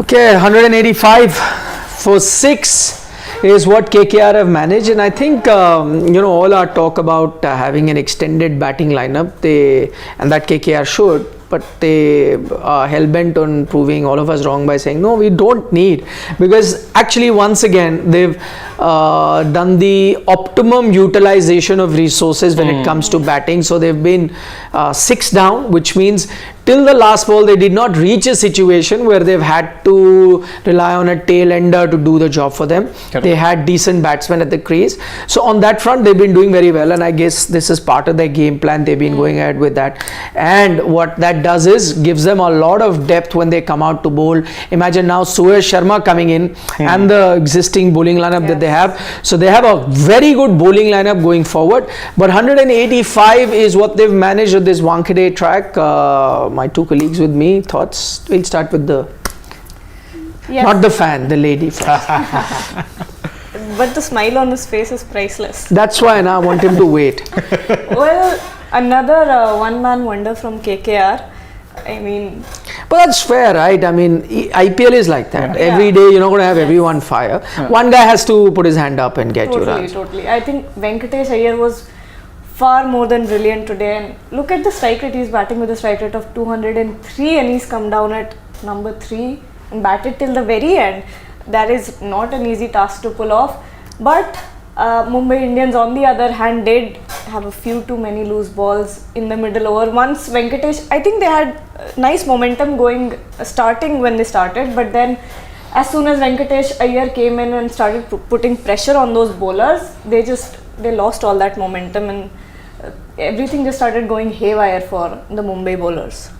Okay, 185 for 6 is what KKR have managed, and I think all our talk about having an extended batting lineup, and that KKR should, but they are hell-bent on proving all of us wrong by saying no, we don't need, because actually once again they've done the optimum utilization of resources when it comes to batting. So they've been 6 down, which means till the last ball they did not reach a situation where they've had to rely on a tail ender to do the job for them. Correct. They had decent batsmen at the crease, so on that front they've been doing very well, and I guess this is part of their game plan. They've been going ahead with that, and what that does is gives them a lot of depth when they come out to bowl. Imagine now Suyash Sharma coming in and the existing bowling lineup that they have, so they have a very good bowling lineup going forward. But 185 is what they've managed with this Wankhede track. My two colleagues with me, thoughts? We'll start with the not the fan, the lady first. But the smile on his face is priceless. That's why I want him to wait. Well, another one-man wonder from KKR. I mean, but that's fair, right? I mean, IPL is like that. Yeah. Every day you're not going to have everyone fire. Yeah. One guy has to put his hand up and get you runs. Totally. I think Venkatesh Iyer was far more than brilliant today. And look at the strike rate. He's batting with a strike rate of 203, and he's come down at number 3 and batted till the very end. That is not an easy task to pull off. But Mumbai Indians, on the other hand, did have a few too many loose balls in the middle over. Once Venkatesh, I think they had nice momentum going, starting when they started, but then as soon as Venkatesh Iyer came in and started putting pressure on those bowlers, they lost all that momentum, and everything just started going haywire for the Mumbai bowlers.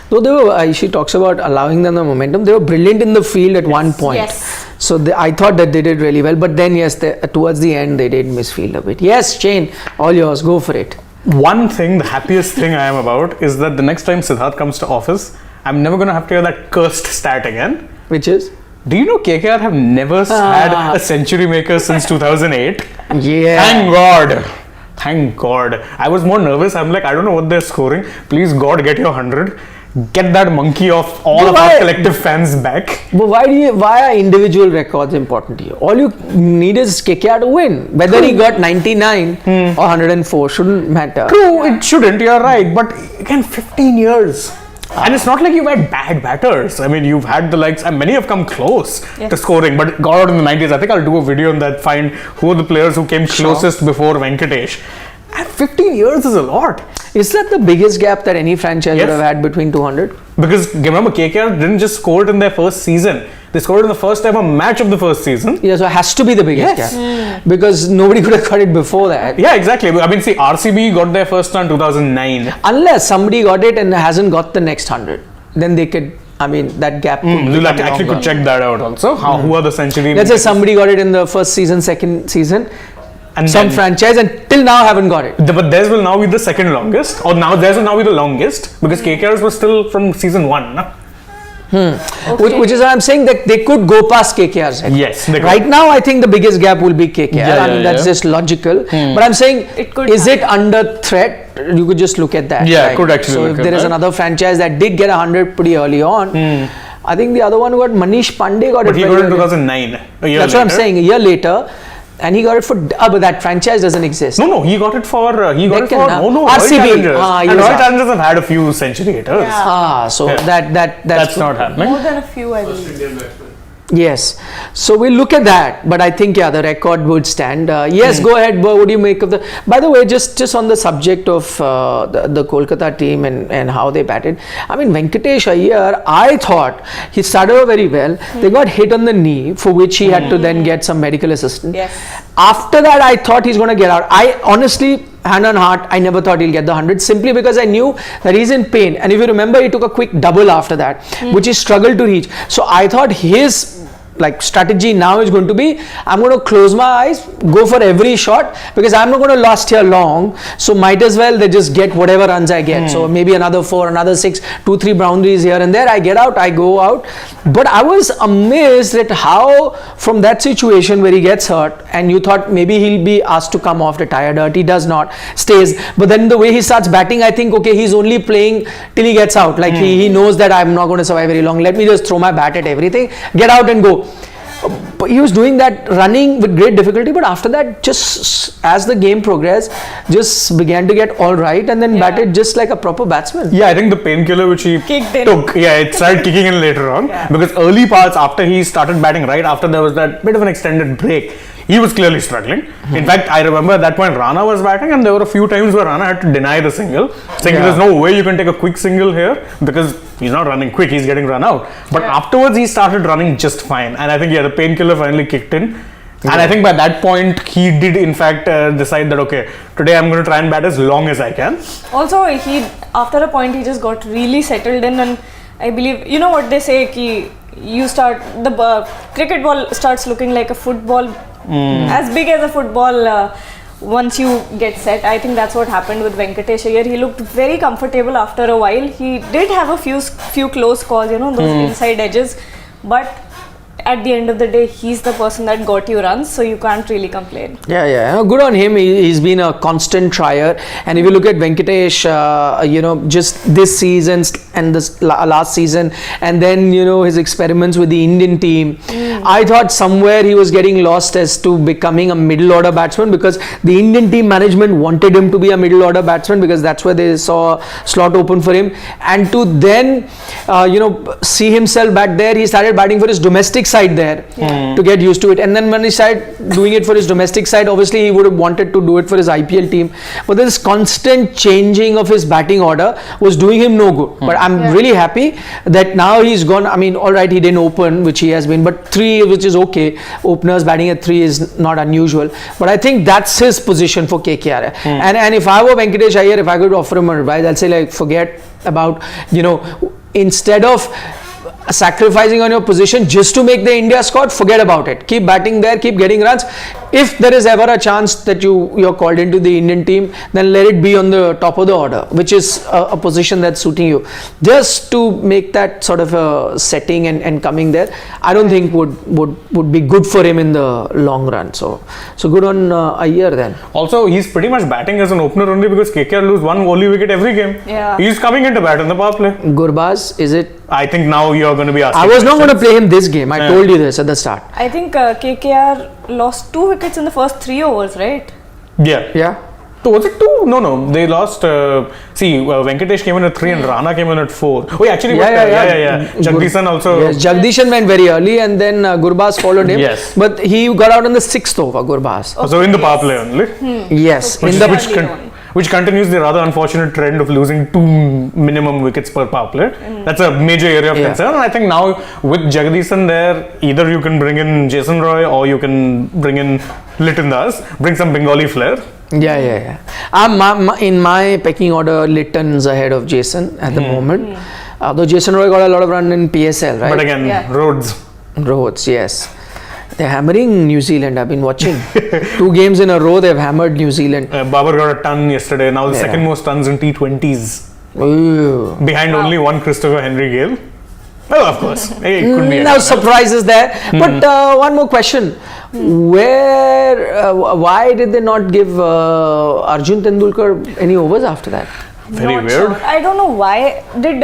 Though she talks about allowing them the momentum, they were brilliant in the field at one point. Yes. So I thought that they did really well, but then yes, towards the end they did misfield a bit. Yes, Shane, all yours, go for it. One thing, the happiest thing I am about is that the next time Siddharth comes to office, I'm never going to have to hear that cursed stat again. Which is? Do you know KKR have never had a century maker since 2008? Yeah. Thank God. Thank God. I was more nervous. I'm like, I don't know what they're scoring. Please God, get your 100. Get that monkey off all of our collective fans back. But why are individual records important to you? All you need is KKR to win. Whether he got 99 or 104 shouldn't matter. True, it shouldn't. You're right. But again, 15 years. And it's not like you've had bad batters. I mean, you've had the likes, and many have come close to scoring, but got out in the 90s. I think I'll do a video on that, find who are the players who came closest before Venkatesh. And 15 years is a lot. Is that the biggest gap that any franchise would have had between 200? Because remember, KKR didn't just score it in their first season. They scored it in the first ever match of the first season. Yeah, so it has to be the biggest gap. Because nobody could have got it before that. Yeah, exactly. I mean, see, RCB got their first one in 2009. Unless somebody got it and hasn't got the next 100. Then they could, I mean, that gap could you actually could check that out also. Who are the century Let's say somebody got it in the first season, second season. And some franchise and till now haven't got it. But theirs will now be the second longest, or now theirs will now be the longest, because KKR's was still from season 1. Okay. Which is why I'm saying that they could go past KKR's. Yes. Right now, I think the biggest gap will be KKR. I mean, that's just logical. But I'm saying, is it under threat? You could just look at that. Yeah, right? Could actually. So if there is another franchise that did get 100 pretty early on, I think the other one got Manish Pandey got it. But he got it in 2009. That's what I'm saying. A year later. And he got it for, but that franchise doesn't exist. No, he got it for, RCB. And Royal Challengers have had a few century hitters. That's not happening. More than a few, I believe. Yes, so we'll look at that, but I think the record would stand. Yes, go ahead. What do you make of the? By the way, just on the subject of the Kolkata team and how they batted. I mean, Venkatesh Iyer, I thought he started very well. They got hit on the knee, for which he had to then get some medical assistance. Yes. After that, I thought he's going to get out. I honestly, hand on heart, I never thought he'll get the 100, simply because I knew that he's in pain. And if you remember, he took a quick double after that, which he struggled to reach. So I thought his like strategy now is going to be, I'm going to close my eyes, go for every shot, because I'm not going to last here long, so might as well they just get whatever runs I get. So maybe another 4, another 6, 2, 3 boundaries here and there, I get out, I go out. But I was amazed at how from that situation where he gets hurt and you thought maybe he'll be asked to come off, retired hurt, he does not, stays. But then the way he starts batting, I think, okay, he's only playing till he gets out, like he knows that I'm not going to survive very long, let me just throw my bat at everything, get out and go. But he was doing that, running with great difficulty, but after that, just as the game progressed, just began to get all right and then batted just like a proper batsman. Yeah, I think the painkiller which he Kicked in. took, it started kicking in later on, because early parts after he started batting, right after there was that bit of an extended break, he was clearly struggling. In fact, I remember at that point Rana was batting and there were a few times where Rana had to deny the single, saying there's no way you can take a quick single here because he's not running quick, he's getting run out. But afterwards he started running just fine, and I think the painkiller finally kicked in. And I think by that point he did in fact decide that okay, today I'm going to try and bat as long as I can. Also, he after a point he just got really settled in, and I believe, you know what they say, ki you start, the cricket ball starts looking like a football, as big as a football once you get set. I think that's what happened with Venkatesh Iyer. He looked very comfortable after a while. He did have a few close calls, those inside edges, but at the end of the day, he's the person that got you runs, so you can't really complain. Yeah. Good on him. He's been a constant trier. And if you look at Venkatesh, just this season and this last season, and then, his experiments with the Indian team, I thought somewhere he was getting lost as to becoming a middle order batsman, because the Indian team management wanted him to be a middle order batsman because that's where they saw a slot open for him. And to then, see himself back there, he started batting for his domestic side there to get used to it, and then when he started doing it for his domestic side, obviously he would have wanted to do it for his IPL team, but this constant changing of his batting order was doing him no good. But I'm really happy that now he's gone. I mean, alright, he didn't open, which he has been, but 3, which is okay, openers batting at 3 is not unusual, but I think that's his position for KKR. And if I were Venkatesh Iyer, if I could offer him advice, I'll say, like, forget about, instead of sacrificing on your position just to make the India squad, forget about it. Keep batting there, keep getting runs. If there is ever a chance that you're called into the Indian team, then let it be on the top of the order, which is a position that's suiting you. Just to make that sort of a setting and coming there, I don't think would be good for him in the long run. So good on Iyer then. Also, he's pretty much batting as an opener only because KKR lose one only wicket every game. Yeah. He's coming into bat in the power play. Gurbaz, is it? I think now you're going to be asking. I was not going to play him this game. I told you this at the start. I think KKR lost 2 wickets in the first 3 overs, right? Yeah. So was it 2? No. They lost. Venkatesh came in at 3 and Rana came in at 4. Oh, actually, Jagdishan also. Yes, Jagdishan went very early and then Gurbaz followed him. Yes. But he got out on the 6th over, Gurbaz. Okay. So in the power play only. Yes. Which continues the rather unfortunate trend of losing 2 minimum wickets per power play. That's a major area of concern. And I think now with Jagdishan there, either you can bring in Jason Roy or you can bring in Litton Das, bring some Bengali flair. Yeah. In my pecking order, Litton's ahead of Jason at the moment. Though Jason Roy got a lot of run in PSL, right? But again, Rhodes, yes. They're hammering New Zealand. I've been watching. 2 games in a row, they've hammered New Zealand. Babar got a ton yesterday. Now the second most tons in T20s. Ooh. Behind only one Christopher Henry Gale. Well, of course. It could be. No surprises there. But one more question. Why did they not give Arjun Tendulkar any overs after that? Very Not weird. Sure. I don't know why. Did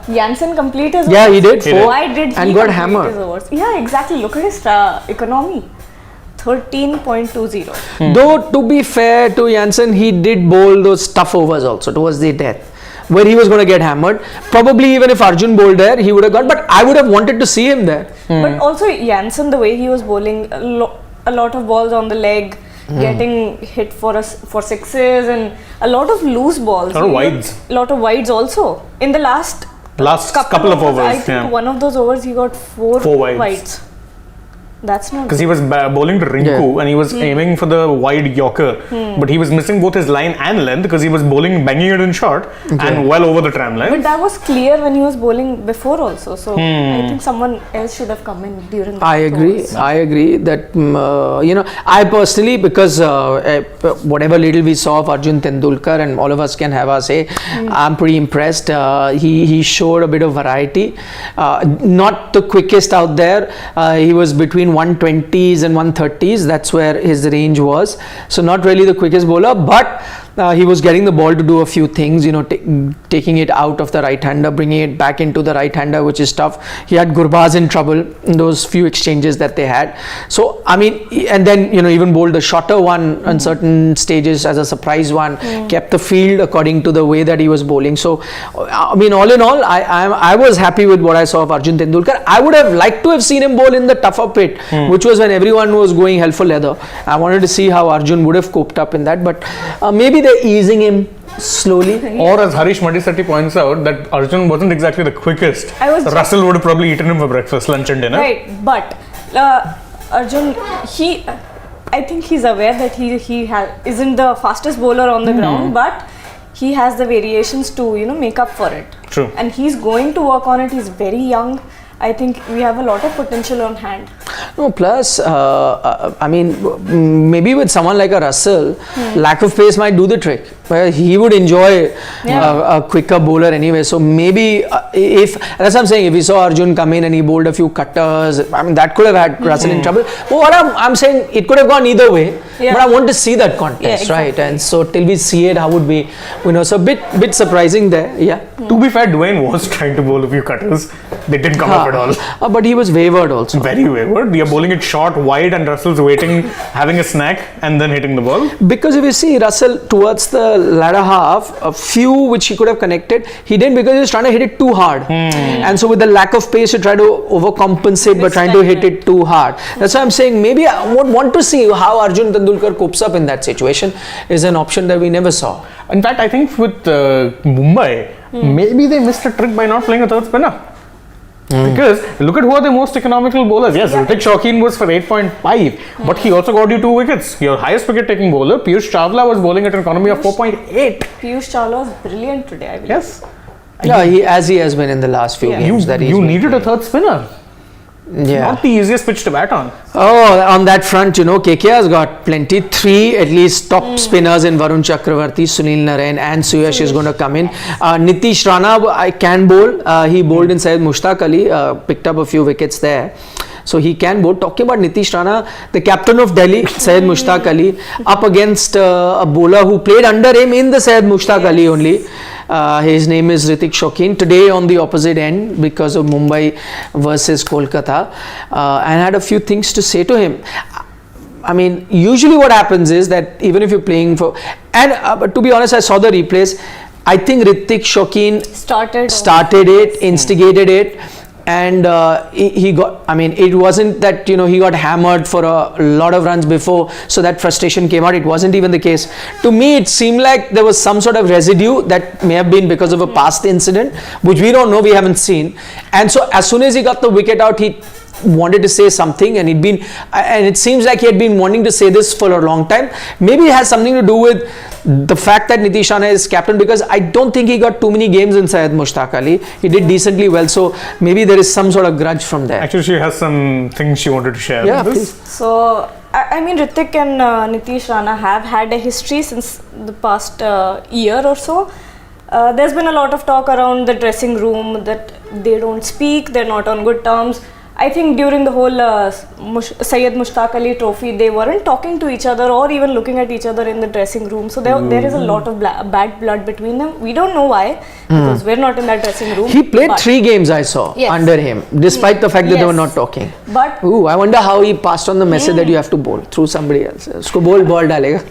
Jansen complete his overs? Yeah, he did. 4. Why did he and got complete hammered. his overs? Yeah, exactly. Look at his economy. 13.20. Though, to be fair to Jansen, he did bowl those tough overs also towards the death, where he was going to get hammered. Probably even if Arjun bowled there, he would have got, but I would have wanted to see him there. But also Jansen, the way he was bowling a lot of balls on the leg, getting hit for sixes and a lot of loose balls. A lot of wides also. In the last couple of overs. I think one of those overs he got 4 wides. That's not because he was bowling to Rinku and he was aiming for the wide Yorker, but he was missing both his line and length because he was banging it in short and well over the tram line. But that was clear when he was bowling before also. So I think someone else should have come in during that. I agree that I personally, because whatever little we saw of Arjun Tendulkar, and all of us can have our say, I'm pretty impressed. He showed a bit of variety. Not the quickest out there. He was between 120s and 130s. That's where his range was. So not really the quickest bowler, but he was getting the ball to do a few things, taking it out of the right-hander, bringing it back into the right-hander, which is tough. He had Gurbaz in trouble in those few exchanges that they had. So, I mean, and then, even bowled a shorter one on certain stages as a surprise one, kept the field according to the way that he was bowling. So, I mean, all in all, I was happy with what I saw of Arjun Tendulkar. I would have liked to have seen him bowl in the tougher pit, which was when everyone was going hell for leather. I wanted to see how Arjun would have coped up in that, but maybe they're easing him slowly. Or as Harish Madisatti points out, that Arjun wasn't exactly the quickest. Russell would have probably eaten him for breakfast, lunch and dinner. Right, but Arjun, I think he's aware that he isn't the fastest bowler on the ground, but he has the variations to make up for it. True. And he's going to work on it. He's very young. I think we have a lot of potential on hand. No, plus, I mean, maybe with someone like a Russell, lack of pace might do the trick. He would enjoy a quicker bowler anyway. So maybe that's what I'm saying. If we saw Arjun come in and he bowled a few cutters, I mean, that could have had Russell in trouble. But what I'm saying, it could have gone either way. But I want to see that contest, right? And so till we see it, how would we, so a bit surprising there. Yeah. To be fair, Dwayne was trying to bowl a few cutters. They didn't come up at all. But he was wavered also. Very wavered. We are bowling it short, wide, and Russell's waiting, having a snack, and then hitting the ball. Because if you see Russell towards the latter half, a few which he could have connected, he didn't because he was trying to hit it too hard. And so with the lack of pace, you try to overcompensate by trying to hit it too hard. That's why I'm saying maybe I would want to see how Arjun Tendulkar copes up in that situation. Is an option that we never saw. In fact, I think with Mumbai, maybe they missed a trick by not playing a third spinner. Because look at who are the most economical bowlers. Yes, Hrithik Shawkeen was for 8.5, but he also got you 2 wickets. Your highest wicket taking bowler, Piyush Chawla, was bowling at an economy of 4.8. Piyush Chawla was brilliant today, I believe. Yes. Yeah, he has been in the last few games. You needed a third spinner. Yeah. Not the easiest pitch to bat on. Oh, on that front, KKR's got plenty. 3 at least top spinners in Varun Chakravarti, Sunil Narain, and Suyash is going to come in. Nitish Rana, I can bowl. He bowled in Syed Mushtaq Ali, picked up a few wickets there. So he can bowl. Talking about Nitish Rana, the captain of Delhi, Syed Mushtaq Ali, up against a bowler who played under him in the Syed Mushtaq Ali only. His name is Hrithik Shawkeen. Today on the opposite end because of Mumbai versus Kolkata, and had a few things to say to him. I mean, usually what happens is that even if you're playing for, and to be honest, I saw the replays. I think Hrithik Shawkeen started it, instigated it. And he got, I mean, it wasn't that, he got hammered for a lot of runs before, so that frustration came out. It wasn't even the case. To me, it seemed like there was some sort of residue that may have been because of a past incident, which we don't know, we haven't seen. And so as soon as he got the wicket out, he wanted to say something, and it seems like he had been wanting to say this for a long time. Maybe it has something to do with the fact that Nitish Rana is captain, because I don't think he got too many games in Syed Mushtaq Ali. He did decently well, so maybe there is some sort of grudge from there. Actually, she has some things she wanted to share. Yeah, with this. Please. So, I mean, Hrithik and Nitish Rana have had a history since the past year or so. There's been a lot of talk around the dressing room that they don't speak, they're not on good terms. I think during the whole Syed Mushtaq Ali trophy, they weren't talking to each other or even looking at each other in the dressing room. So there is a lot of bad blood between them. We don't know why, because we're not in that dressing room. He played 3 games I saw under him, despite the fact that they were not talking. But I wonder how he passed on the message that you have to bowl through somebody else. Usko ball dalega.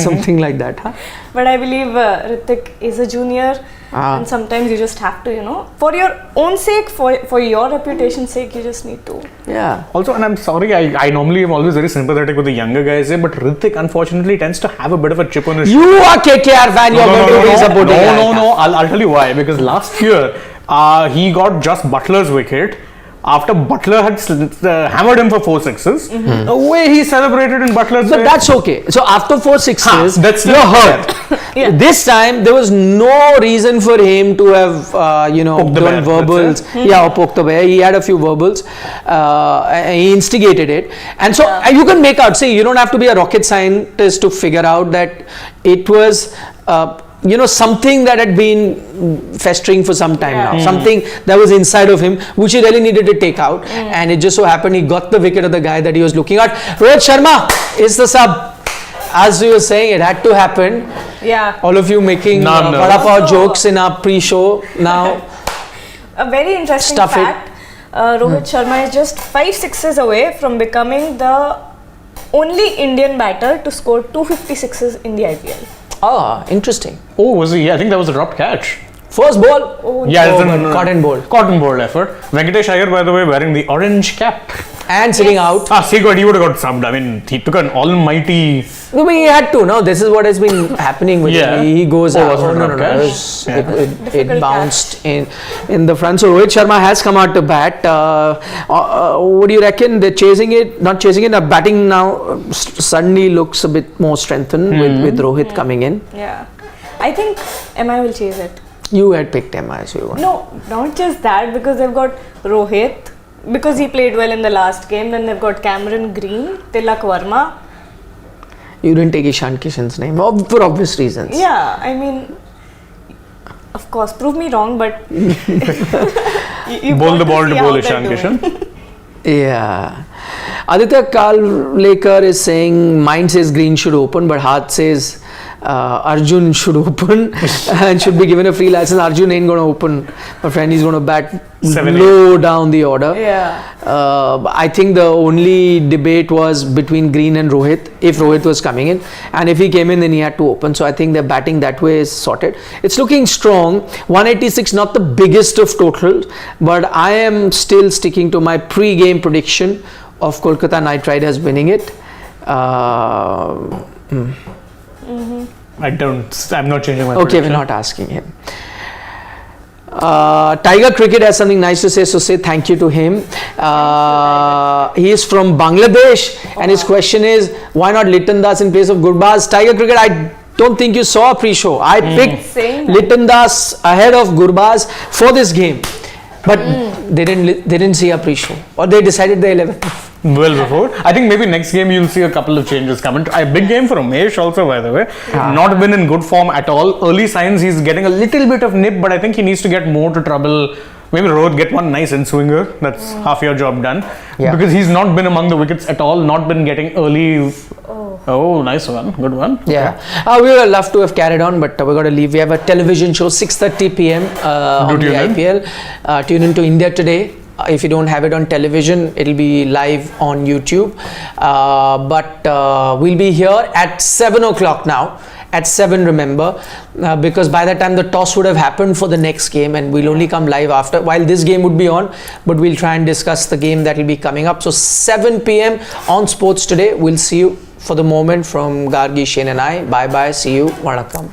Something like that. Huh? But I believe Hrithik is a junior. And sometimes you just have to, for your own sake, for your reputation's sake, you just need to. Yeah. Also, and I'm sorry, I normally am always very sympathetic with the younger guys here, but Hrithik unfortunately tends to have a bit of a chip on his shoulder. You are KKR fan, you're going to be supporting. No. I'll tell you why. Because last year, he got just Butler's wicket, after Butler had hammered him for 4 sixes, the way he celebrated in Butler's But way, that's okay. So after 4 sixes, that's you're hurt. Yeah. This time there was no reason for him to have Poked the done bear, verbals. let's Yeah, or poked the bear. He had a few verbals. He instigated it, and so you can make out. See, you don't have to be a rocket scientist to figure out that it was. Something that had been festering for some time now, something that was inside of him, which he really needed to take out, and it just so happened he got the wicket of the guy that he was looking at. Rohit Sharma is the sub. As you were saying, it had to happen. Yeah. All of you making vada pav jokes in our pre-show now. A very interesting Stuff it. fact. Rohit Sharma is just 5 sixes away from becoming the only Indian batter to score 250 sixes in the IPL. Ah, interesting. oh, was he? I think that was a dropped catch. First ball. Yeah, it's but cotton ball. Cotton ball effort. Venkatesh Iyer, by the way, wearing the orange cap. And sitting out. He would have got subbed. I mean, he took an almighty. No, but he had to. No, this is what has been happening with him. He goes out. was it No. not catch? It bounced in the front. So Rohit Sharma has come out to bat. What do you reckon? They're chasing it, not chasing it. Batting now suddenly looks a bit more strengthened with Rohit coming in. Yeah. I think MI will chase it. You had picked MI, so you won. No, not just that, because they've got Rohit, because he played well in the last game. Then they've got Cameron Green, Tilak Verma. You didn't take Ishan Kishan's name for obvious reasons. Yeah, I mean, of course, prove me wrong, but you Bowl got the ball to see bowl how Ishan they're doing. Kishan. Yeah. Aditya Kalekar is saying mind says green should open, but heart says Arjun should open and should be given a free license. Arjun ain't going to open, my friend. He's going to bat 7-8. low down the order. Yeah. I think the only debate was between Green and Rohit, if Rohit was coming in, and if he came in then he had to open. So I think the batting that way is sorted. It's looking strong. 186, not the biggest of totals, but I am still sticking to my pre-game prediction of Kolkata Knight Riders winning it. I'm not changing my Okay, prediction. we're not asking him. Tiger Cricket has something nice to say, so say thank you to him. He is from Bangladesh, and his question is, why not Liton Das in place of Gurbaz? Tiger Cricket, I don't think you saw a pre-show. I picked Saying that. Liton Das ahead of Gurbaz for this game, but they didn't see a pre-show, or they decided the 11. Well before. I think maybe next game you'll see a couple of changes coming. A big game for Umesh also, by the way. Not been in good form at all. Early signs he's getting a little bit of nip, but I think he needs to get more to trouble. Maybe Rohit get one nice in-swinger. That's half your job done. Yeah. Because he's not been among the wickets at all. Not been getting early. Oh, nice one. Good one. Yeah, we would love to have carried on, but we're going to leave. We have a television show 6:30 p.m. On the tune in. IPL. Tune into India Today. If you don't have it on television, it'll be live on YouTube. But we'll be here at 7 o'clock now. At 7, remember, because by that time the toss would have happened for the next game, and we'll only come live after, while this game would be on, but we'll try and discuss the game that will be coming up. So 7 p.m. on Sports Today. We'll see you for the moment from Gargi, Shane and I. Bye bye. See you. Vanakkam.